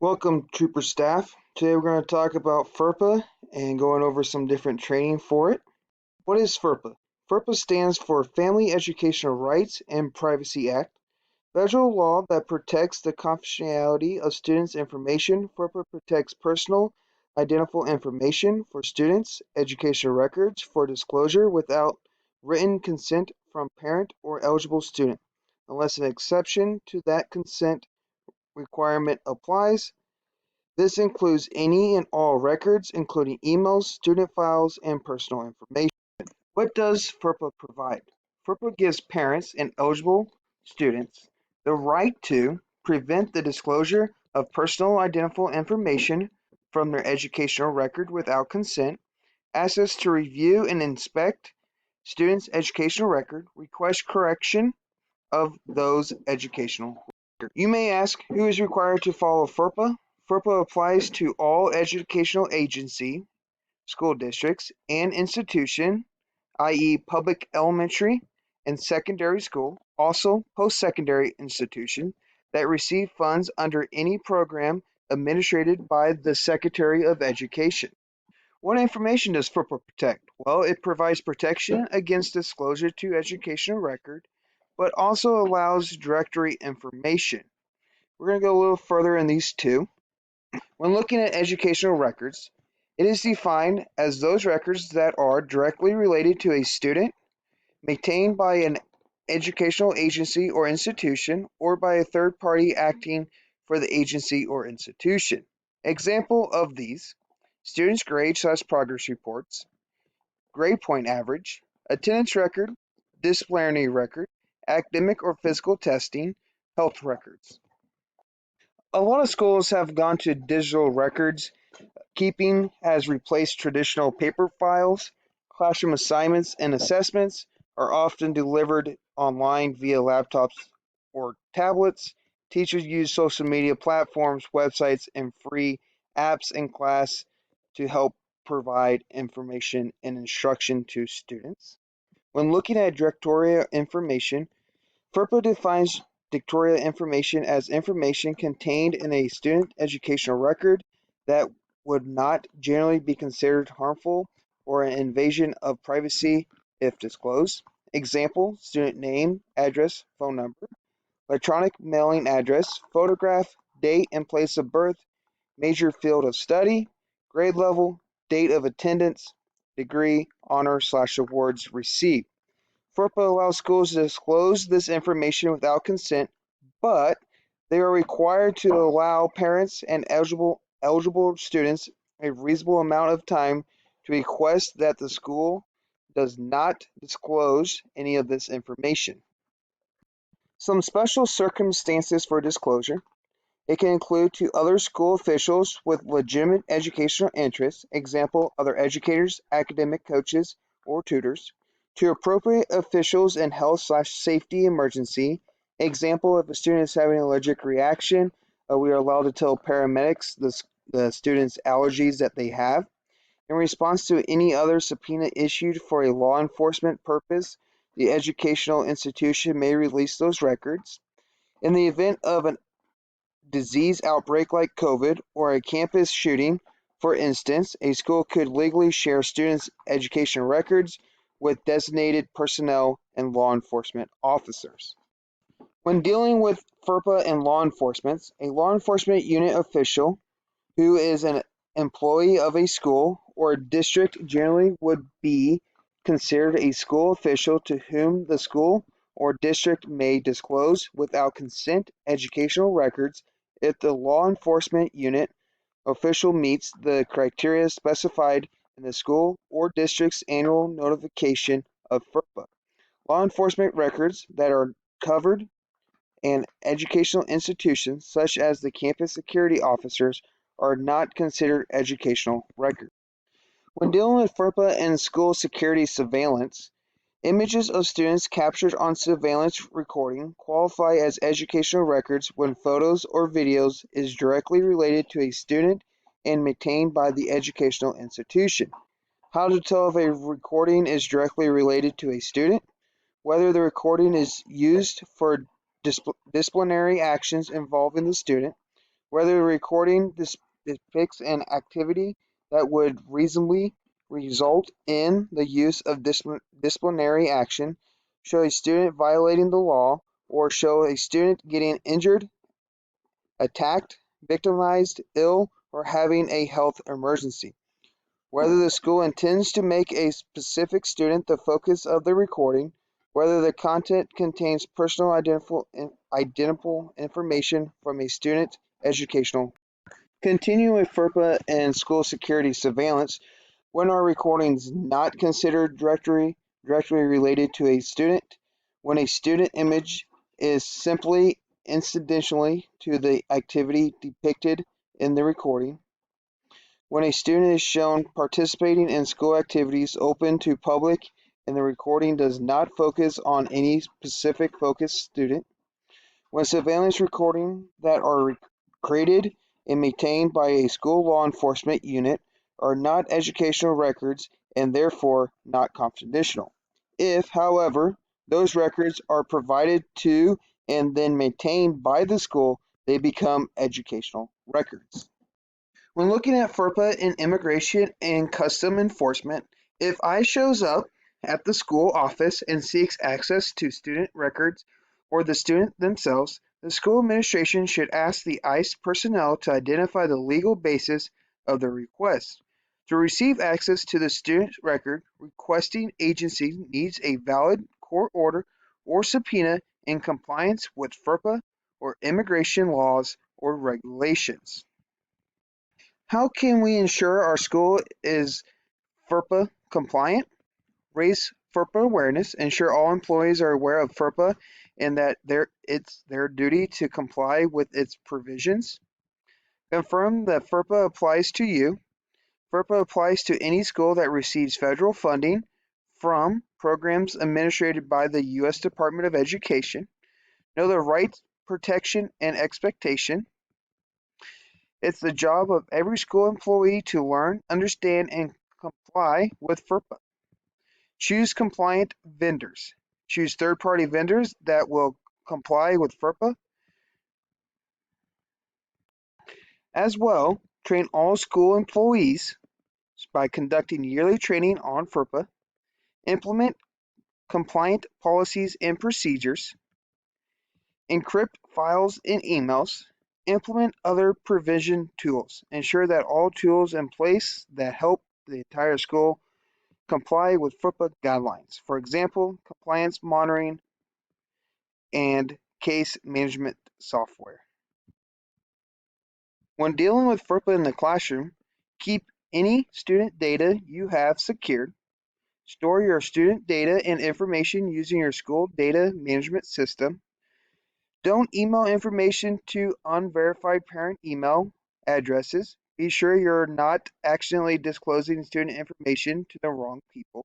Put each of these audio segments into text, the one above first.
Welcome, Trooper staff. Today we're going to talk about FERPA and going over some different training for it. What is FERPA? FERPA stands for Family Educational Rights and Privacy Act, federal law that protects the confidentiality of students' information. FERPA protects personal identifiable information for students' educational records for disclosure without written consent from parent or eligible student, unless an exception to that consent requirement applies. This includes any and all records, including emails, student files, and personal information. What does FERPA provide? FERPA gives parents and eligible students the right to prevent the disclosure of personal identifiable information from their educational record without consent, access to review and inspect students' educational record, request correction of those educational records. You may ask, who is required to follow FERPA? FERPA applies to all educational agency, school districts, and institution, i.e. public elementary and secondary school, also post-secondary institution, that receive funds under any program administered by the Secretary of Education. What information does FERPA protect? Well, it provides protection against disclosure to educational record, but also allows directory information. We're going to go a little further in these two. When looking at educational records, it is defined as those records that are directly related to a student, maintained by an educational agency or institution, or by a third party acting for the agency or institution. Example of these: students' grade/progress reports, grade point average, attendance record, disciplinary record, academic or physical testing, health records. A lot of schools have gone to digital records keeping has replaced traditional paper files. Classroom assignments and assessments are often delivered online via laptops or tablets. Teachers use social media platforms, websites, and free apps in class to help provide information and instruction to students. When looking at directorial information, FERPA defines directorial information as information contained in a student educational record that would not generally be considered harmful or an invasion of privacy if disclosed. Example: student name, address, phone number, electronic mailing address, photograph, date and place of birth, major field of study, grade level, date of attendance, degree, honor/awards received. FERPA allows schools to disclose this information without consent, but they are required to allow parents and eligible students a reasonable amount of time to request that the school does not disclose any of this information. Some special circumstances for disclosure: it can include to other school officials with legitimate educational interests, example, other educators, academic coaches, or tutors; to appropriate officials in health/safety emergency, example, if a student is having an allergic reaction, we are allowed to tell paramedics the student's allergies that they have. In response to any other subpoena issued for a law enforcement purpose, the educational institution may release those records. In the event of a disease outbreak like COVID or a campus shooting, for instance, a school could legally share students' education records with designated personnel and law enforcement officers. When dealing with FERPA and law enforcement, a law enforcement unit official who is an employee of a school or district generally would be considered a school official to whom the school or district may disclose without consent educational records if the law enforcement unit official meets the criteria specified in the school or district's annual notification of FERPA. Law enforcement records that are covered and educational institutions, such as the campus security officers, are not considered educational records. When dealing with FERPA and school security surveillance, images of students captured on surveillance recording qualify as educational records when photos or videos is directly related to a student and maintained by the educational institution. How to tell if a recording is directly related to a student? Whether the recording is used for disciplinary actions involving the student, whether the recording depicts an activity that would reasonably result in the use of disciplinary action, show a student violating the law, or show a student getting injured, attacked, victimized, ill, or having a health emergency. Whether the school intends to make a specific student the focus of the recording, whether the content contains personal identifiable information from a student educational. Continuing with FERPA and school security surveillance, when are recordings not considered directly related to a student? When a student image is simply incidentally to the activity depicted in the recording. When a student is shown participating in school activities open to public and the recording does not focus on any specific focused student. When surveillance recordings that are created and maintained by a school law enforcement unit are not educational records and therefore not confidential. If, however, those records are provided to and then maintained by the school, they become educational records. When looking at FERPA in immigration and custom enforcement, if I shows up at the school office and seeks access to student records or the student themselves, the school administration should ask the ICE personnel to identify the legal basis of the request. To receive access to the student record, requesting agency needs a valid court order or subpoena in compliance with FERPA or immigration laws or regulations. How can we ensure our school is FERPA compliant? Raise FERPA awareness, ensure all employees are aware of FERPA and that it's their duty to comply with its provisions. Confirm that FERPA applies to you. FERPA applies to any school that receives federal funding from programs administered by the U.S. Department of Education. Know the rights, protection, and expectation. It's the job of every school employee to learn, understand, and comply with FERPA. Choose compliant vendors. Choose third-party vendors that will comply with FERPA. As well, train all school employees by conducting yearly training on FERPA. Implement compliant policies and procedures. Encrypt files and emails. Implement other provision tools. Ensure that all tools in place that help the entire school comply with FERPA guidelines. For example, compliance monitoring and case management software. When dealing with FERPA in the classroom, keep any student data you have secured. Store your student data and information using your school data management system. Don't email information to unverified parent email addresses. Be sure you're not accidentally disclosing student information to the wrong people.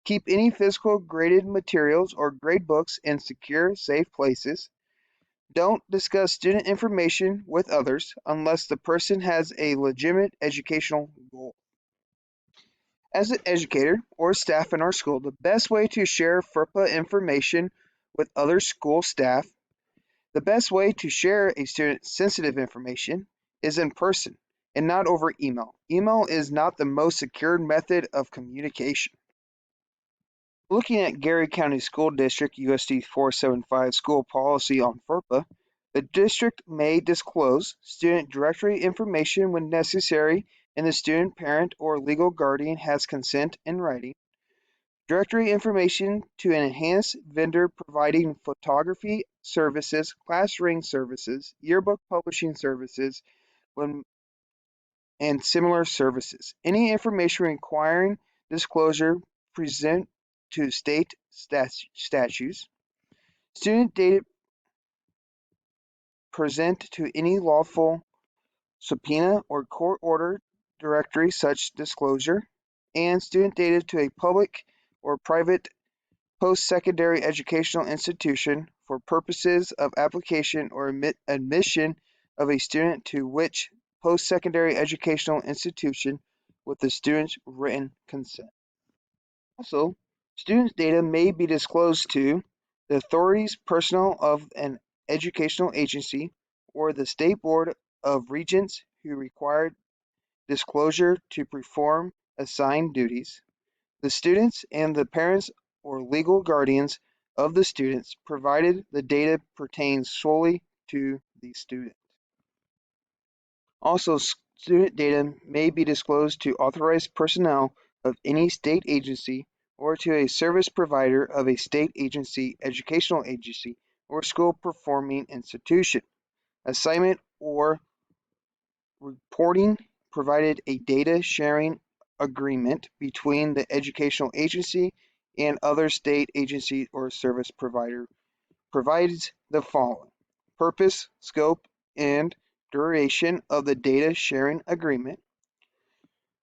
Keep any physical graded materials or grade books in secure, safe places. Don't discuss student information with others unless the person has a legitimate educational goal. As an educator or staff in our school, the best way to share FERPA information with other school staff, the best way to share a student's sensitive information is in person and not over email. Email is not the most secure method of communication. Looking at Geary County School District USD 475 school policy on FERPA, the district may disclose student directory information when necessary and the student parent or legal guardian has consent in writing. Directory information to an enhanced vendor providing photography services, class ring services, yearbook publishing services, and similar services. Any information requiring disclosure present to state statutes. Student data present to any lawful subpoena or court order directory such disclosure, and student data to a public or private post-secondary educational institution for purposes of application or admission of a student to which post-secondary educational institution with the student's written consent. Also, students' data may be disclosed to the authorities personnel of an educational agency or the State Board of regents who required disclosure to perform assigned duties, the students and the parents or legal guardians of the students, provided the data pertains solely to the student. Also, student data may be disclosed to authorized personnel of any state agency or to a service provider of a state agency, educational agency, or school performing institution. Assignment or reporting provided a data sharing agreement between the educational agency and other state agency or service provider provides the following: purpose, scope, and duration of the data sharing agreement.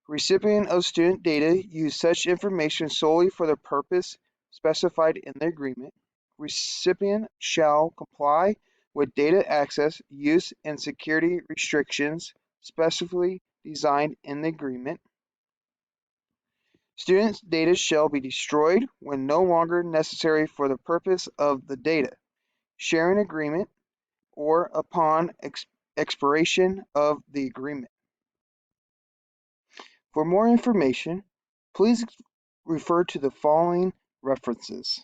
Recipient of student data use such information solely for the purpose specified in the agreement. Recipient shall comply with data access, use, and security restrictions specifically designed in the agreement. Students' data shall be destroyed when no longer necessary for the purpose of the data sharing agreement or upon expiration of the agreement. For more information, please refer to the following references.